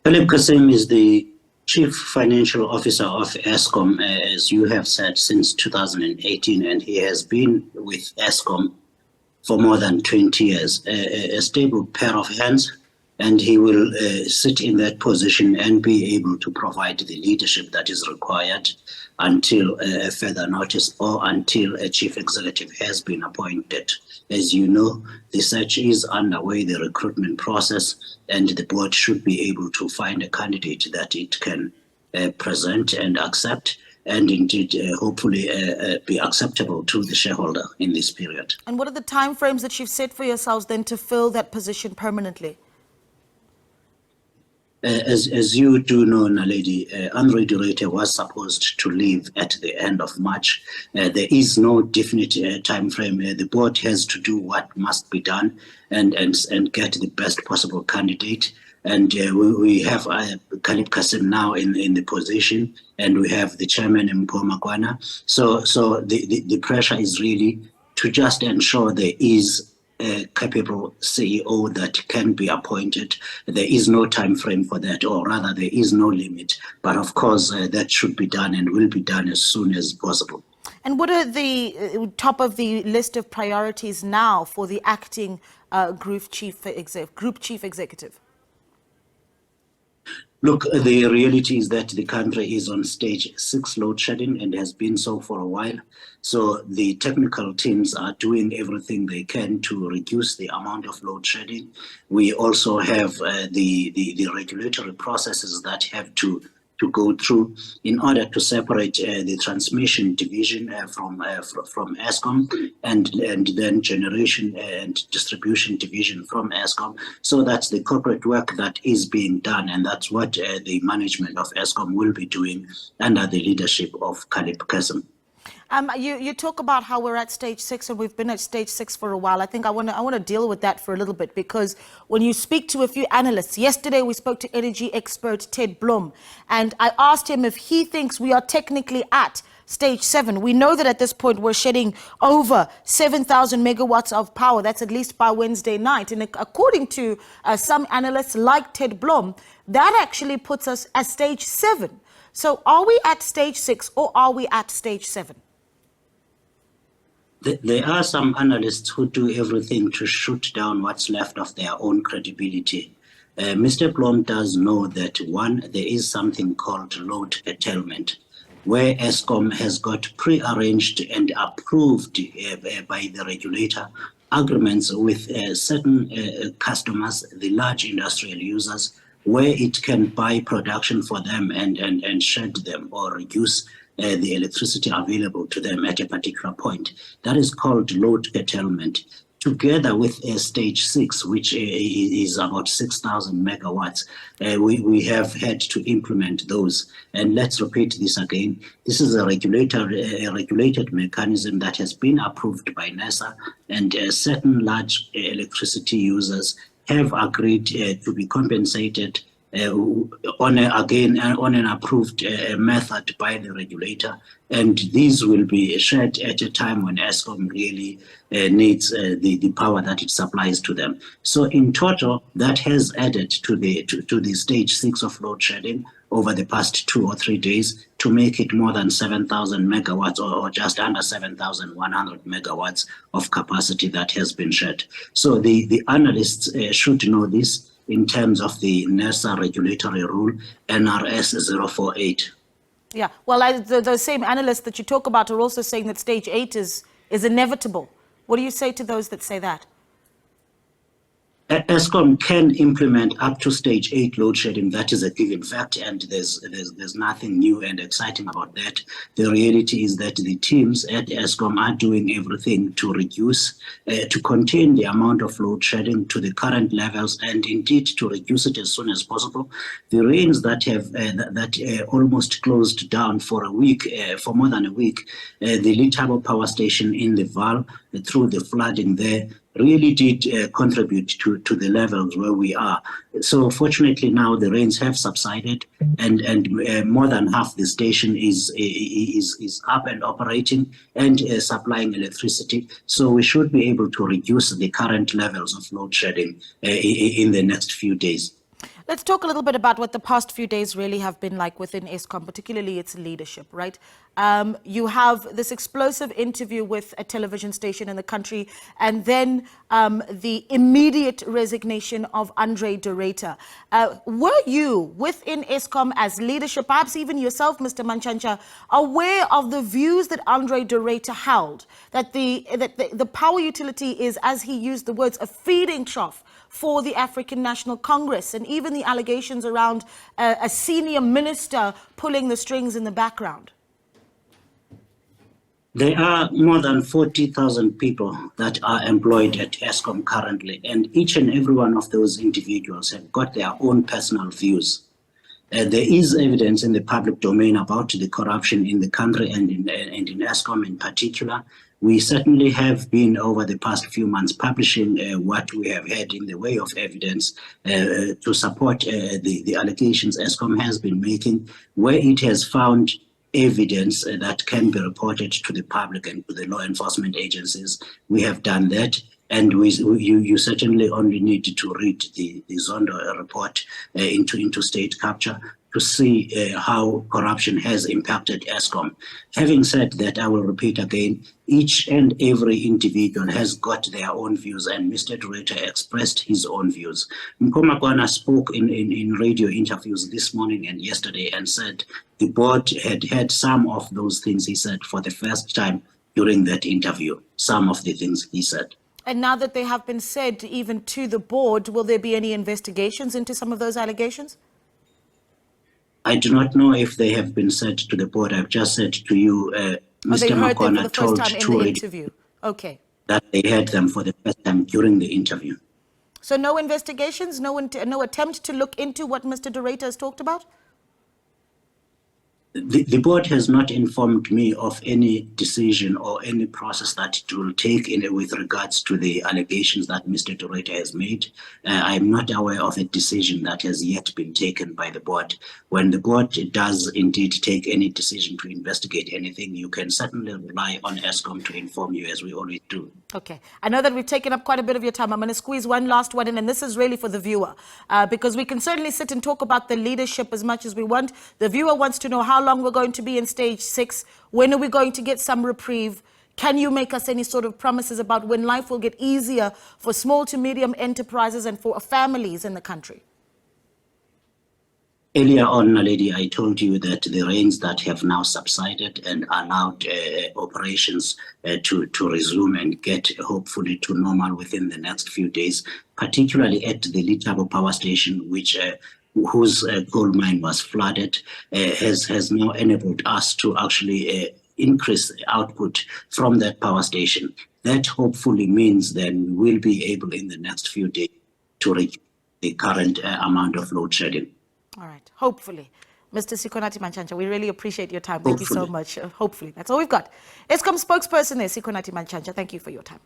Calib Cassim is the Chief Financial Officer of Eskom, as you have said, since 2018, and he has been with Eskom for more than 20 years, a stable pair of hands, and he will sit in that position and be able to provide the leadership that is required until a further notice or until a chief executive has been appointed. As you know, the search is underway, the recruitment process, and the board should be able to find a candidate that it can present and accept, and indeed, hopefully, be acceptable to the shareholder in this period. And what are the timeframes that you've set for yourselves then to fill that position permanently? As you do know, Naledi, Andre Durete was supposed to leave at the end of March. There is no definite time frame. The board has to do what must be done and get the best possible candidate. And we have Calib Cassim now in the position, and we have the chairman, Mpho Makwana. So the pressure is really to just ensure there is a capable CEO that can be appointed. There is no time frame for that, or rather there is no limit. But of course, that should be done and will be done as soon as possible. And what are the top of the list of priorities now for the acting group chief executive? Look, the reality is that the country is on stage 6 load shedding and has been so for a while. So the technical teams are doing everything they can to reduce the amount of load shedding. We also have the regulatory processes that have to go through in order to separate the transmission division from Eskom and then generation and distribution division from Eskom. So that's the corporate work that is being done, and that's what the management of Eskom will be doing under the leadership of Calib Cassim. You talk about how we're at stage 6 and we've been at stage 6 for a while. I think I want to deal with that for a little bit, because when you speak to a few analysts, yesterday we spoke to energy expert Ted Blom, and I asked him if he thinks we are technically at stage 7. We know that at this point we're shedding over 7,000 megawatts of power. That's at least by Wednesday night. And according to some analysts like Ted Blom, that actually puts us at stage 7. So are we at stage 6 or are we at stage 7? There are some analysts who do everything to shoot down what's left of their own credibility. Mr. Blom does know that, one, there is something called load curtailment, where Eskom has got pre-arranged and approved by the regulator agreements with certain customers, the large industrial users, where it can buy production for them and shed them or reduce the electricity available to them at a particular point. That is called load curtailment. Together with stage 6, which is about 6,000 megawatts, we have had to implement those. And let's repeat this again. This is a regulated mechanism that has been approved by NESA, and certain large electricity users have agreed to be compensated on an approved method by the regulator, and these will be shared at a time when Eskom really needs the power that it supplies to them. So in total, that has added to the stage 6 of load shedding over the past 2 or 3 days to make it more than 7,000 megawatts or just under 7,100 megawatts of capacity that has been shed. So the analysts should know this in terms of the NESA regulatory rule, NRS 048. Yeah, well, the same analysts that you talk about are also saying that stage 8 is inevitable. What do you say to those that say that? Eskom can implement up to stage 8 load shedding. That is a given fact, and there's nothing new and exciting about that. The reality is that the teams at Eskom are doing everything to reduce, to contain the amount of load shedding to the current levels, and indeed to reduce it as soon as possible. The rains that have almost closed down for a week, for more than a week, the Litabo power station in the Val, through the flooding there, really did contribute to the levels where we are. So fortunately now the rains have subsided, and more than half the station is up and operating and supplying electricity. So we should be able to reduce the current levels of load shedding in the next few days. Let's talk a little bit about what the past few days really have been like within Eskom, particularly its leadership, right? You have this explosive interview with a television station in the country, and then the immediate resignation of Andre de Ruyter. Were you within Eskom as leadership, perhaps even yourself, Mr. Mantshantsha, aware of the views that Andre de Ruyter held, that the power utility is, as he used the words, a feeding trough for the African National Congress, and even the allegations around a senior minister pulling the strings in the background? There are more than 40,000 people that are employed at Eskom currently, and each and every one of those individuals have got their own personal views. There is evidence in the public domain about the corruption in the country and in Eskom in particular. We certainly have been, over the past few months, publishing what we have had in the way of evidence to support the allegations Eskom has been making, where it has found evidence that can be reported to the public and to the law enforcement agencies. We have done that. And you certainly only need to read the Zondo report into state capture to see how corruption has impacted Eskom. Having said that, I will repeat again, each and every individual has got their own views, and Mr. de Ruyter expressed his own views. Mkomakwana spoke in radio interviews this morning and yesterday and said the board had heard some of those things he said for the first time during that interview, some of the things he said. And now that they have been said even to the board, will there be any investigations into some of those allegations? I do not know if they have been said to the board. I've just said to you, Mr. Makwana told the interview. Okay. That they heard them for the first time during the interview. So no investigations, no attempt to look into what Mr. de Ruyter has talked about? The board has not informed me of any decision or any process that it will take with regards to the allegations that Mr. de Ruyter has made. I am not aware of a decision that has yet been taken by the board. When the board does indeed take any decision to investigate anything, you can certainly rely on Eskom to inform you, as we always do. Okay. I know that we've taken up quite a bit of your time. I'm going to squeeze one last one in, and this is really for the viewer, because we can certainly sit and talk about the leadership as much as we want. The viewer wants to know how long we're going to be in stage 6. When are we going to get some reprieve? Can you make us any sort of promises about when life will get easier for small to medium enterprises and for families in the country? Earlier on, Naledi, I told you that the rains that have now subsided and allowed operations to resume and get hopefully to normal within the next few days, particularly at the Litabo power station, whose coal mine was flooded, has now enabled us to actually increase output from that power station. That hopefully means then we will be able in the next few days to reach the current amount of load shedding. All right, hopefully. Mr. Sikonathi Mantshantsha, we really appreciate your time. Thank you so much. Hopefully, that's all we've got. Eskom spokesperson is Sikonathi Mantshantsha. Thank you for your time.